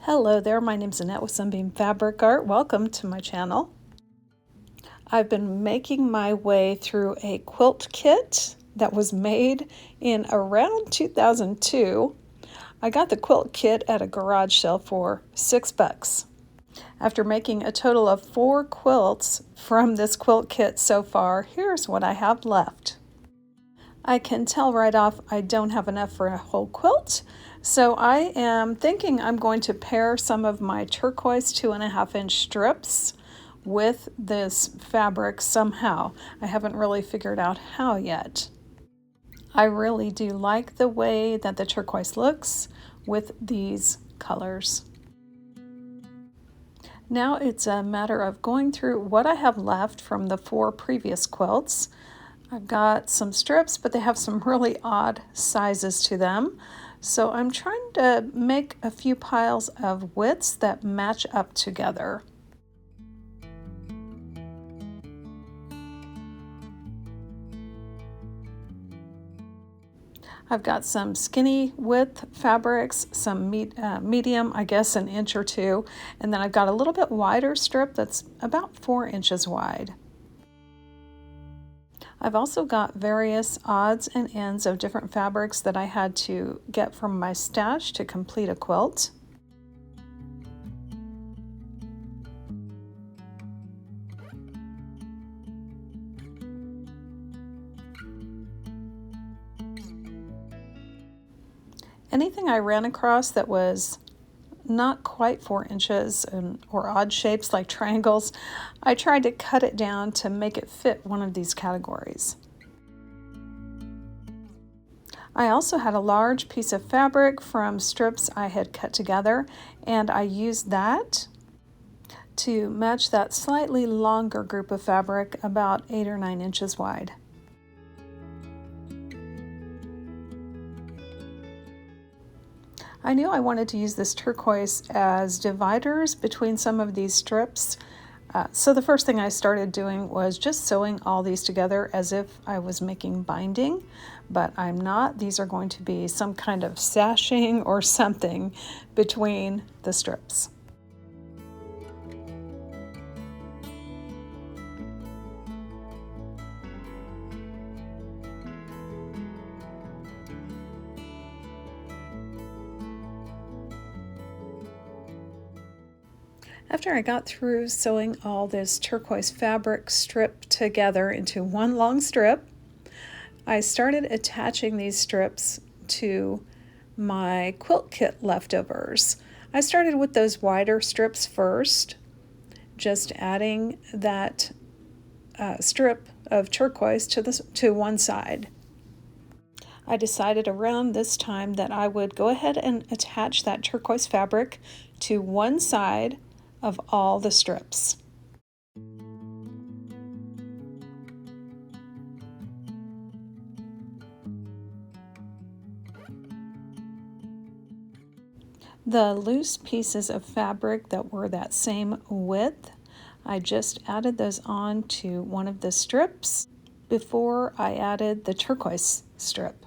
Hello there, my name's Annette with Sunbeam Fabric Art. Welcome to my channel. I've been making my way through a quilt kit that was made in around 2002. I got the quilt kit at a garage sale for $6. After making a total of 4 quilts from this quilt kit so far, here's what I have left. I can tell right off I don't have enough for a whole quilt, so I am thinking I'm going to pair some of my turquoise 2.5-inch strips with this fabric somehow. I haven't really figured out how yet. I really do like the way that the turquoise looks with these colors. Now it's a matter of going through what I have left from the 4 previous quilts. I've got some strips, but they have some really odd sizes to them. So I'm trying to make a few piles of widths that match up together. I've got some skinny width fabrics, some medium, I guess an inch or 2, and then I've got a little bit wider strip that's about 4 inches wide. I've also got various odds and ends of different fabrics that I had to get from my stash to complete a quilt. Anything I ran across that was not quite 4 inches or odd shapes like triangles, I tried to cut it down to make it fit one of these categories. I also had a large piece of fabric from strips I had cut together, and I used that to match that slightly longer group of fabric, about 8 or 9 inches wide. I knew I wanted to use this turquoise as dividers between some of these strips. So the first thing I started doing was just sewing all these together as if I was making binding, but I'm not. These are going to be some kind of sashing or something between the strips. After I got through sewing all this turquoise fabric strip together into one long strip, I started attaching these strips to my quilt kit leftovers. I started with those wider strips first, just adding that strip of turquoise to one side. I decided around this time that I would go ahead and attach that turquoise fabric to one side of all the strips. The loose pieces of fabric that were that same width, I just added those on to one of the strips before I added the turquoise strip.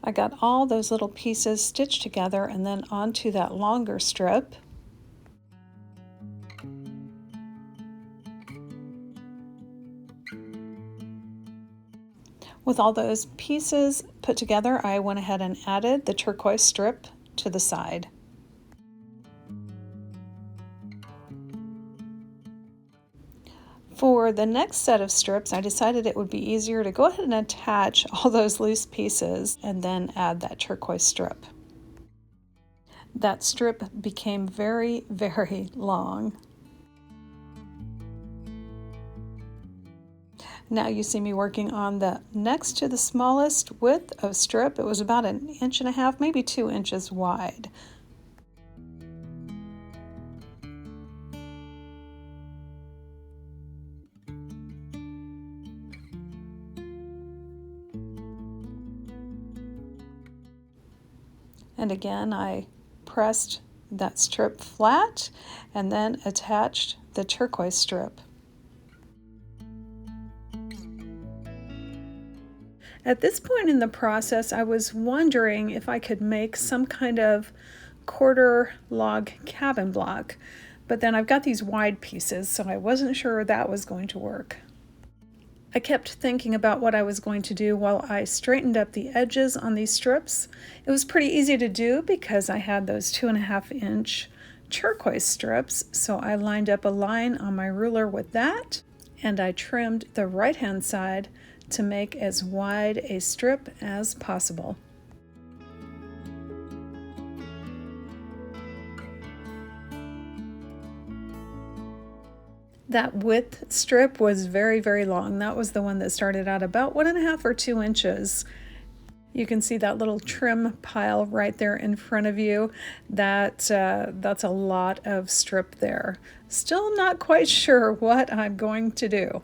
I got all those little pieces stitched together and then onto that longer strip. With all those pieces put together, I went ahead and added the turquoise strip to the side. For the next set of strips, I decided it would be easier to go ahead and attach all those loose pieces and then add that turquoise strip. That strip became very, very long. Now you see me working on the next to the smallest width of strip. It was about 1.5 inches, maybe 2 inches wide. And again, I pressed that strip flat and then attached the turquoise strip. At this point in the process, I was wondering if I could make some kind of quarter log cabin block, but then I've got these wide pieces, so I wasn't sure that was going to work. I kept thinking about what I was going to do while I straightened up the edges on these strips. It was pretty easy to do because I had those 2.5-inch turquoise strips, so I lined up a line on my ruler with that, and I trimmed the right-hand side to make as wide a strip as possible. That width strip was very, very long. That was the one that started out about 1.5 or 2 inches. You can see that little trim pile right there in front of you. That's a lot of strip there. Still not quite sure what I'm going to do.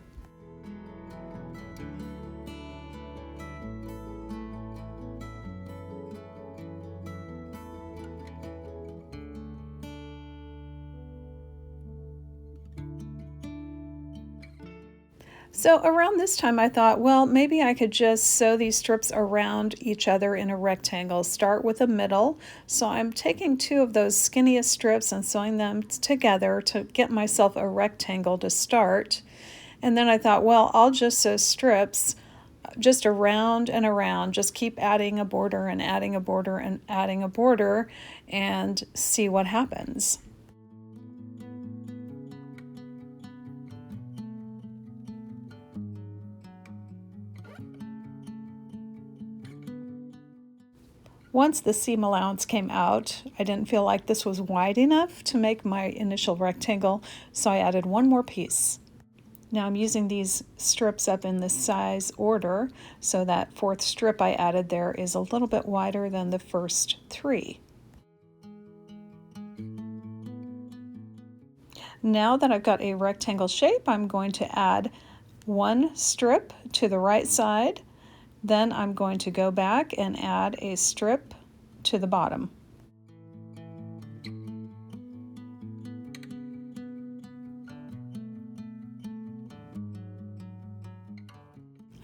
So around this time I thought, well, maybe I could just sew these strips around each other in a rectangle. Start with a middle. So I'm taking 2 of those skinniest strips and sewing them together to get myself a rectangle to start. And then I thought, well, I'll just sew strips just around and around, just keep adding a border and adding a border and adding a border and see what happens. Once the seam allowance came out, I didn't feel like this was wide enough to make my initial rectangle, so I added 1 more piece. Now I'm using these strips up in the size order, so that 4th strip I added there is a little bit wider than the first 3. Now that I've got a rectangle shape, I'm going to add 1 strip to the right side. Then I'm going to go back and add a strip to the bottom.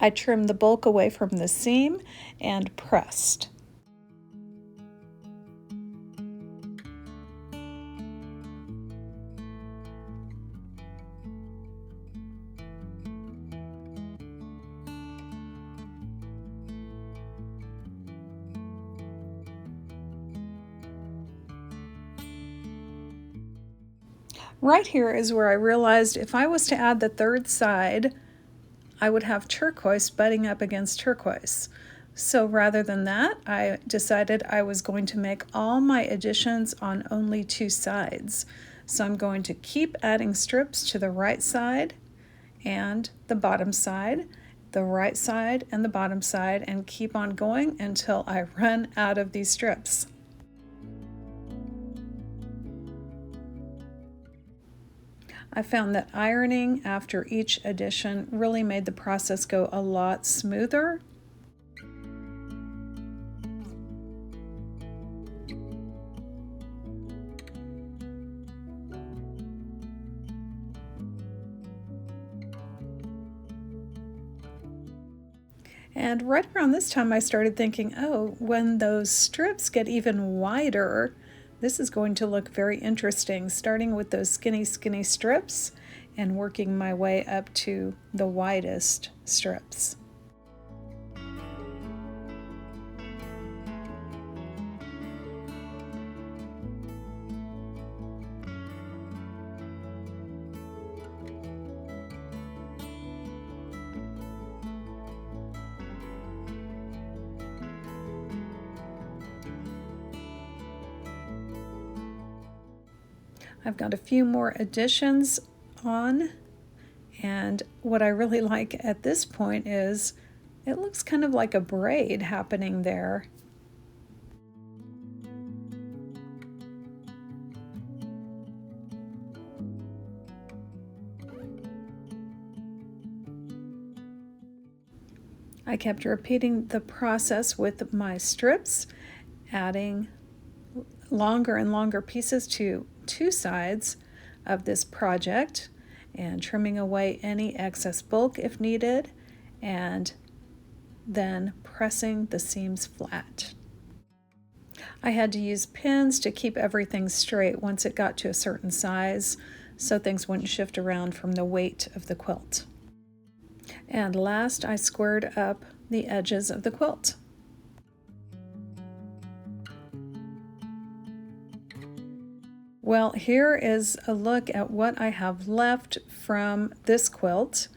I trimmed the bulk away from the seam and pressed. Right here is where I realized if I was to add the 3rd side, I would have turquoise butting up against turquoise. So rather than that, I decided I was going to make all my additions on only 2 sides. So I'm going to keep adding strips to the right side and the bottom side, the right side and the bottom side, and keep on going until I run out of these strips. I found that ironing after each addition really made the process go a lot smoother. And right around this time I started thinking, oh, when those strips get even wider, this is going to look very interesting, starting with those skinny strips and working my way up to the widest strips. I've got a few more additions on, and what I really like at this point is it looks kind of like a braid happening there. I kept repeating the process with my strips, adding longer and longer pieces to 2 sides of this project and trimming away any excess bulk if needed, and then pressing the seams flat. I had to use pins to keep everything straight once it got to a certain size, so things wouldn't shift around from the weight of the quilt. And last, I squared up the edges of the quilt. Well, here is a look at what I have left from this quilt.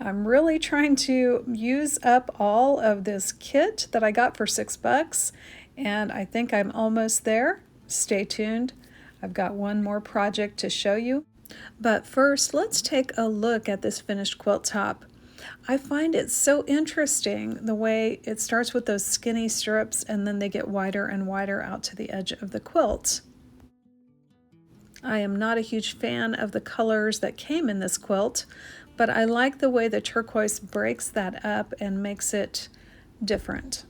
I'm really trying to use up all of this kit that I got for $6, and I think I'm almost there. Stay tuned. I've got one more project to show you. But first, let's take a look at this finished quilt top. I find it so interesting the way it starts with those skinny strips and then they get wider and wider out to the edge of the quilt. I am not a huge fan of the colors that came in this quilt, but I like the way the turquoise breaks that up and makes it different.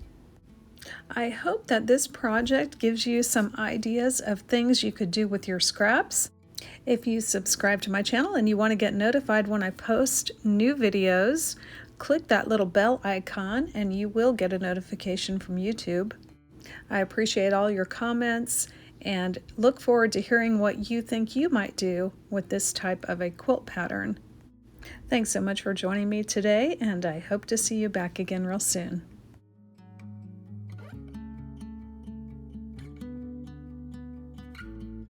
I hope that this project gives you some ideas of things you could do with your scraps. If you subscribe to my channel and you want to get notified when I post new videos, click that little bell icon and you will get a notification from YouTube. I appreciate all your comments and look forward to hearing what you think you might do with this type of a quilt pattern. Thanks so much for joining me today, and I hope to see you back again real soon.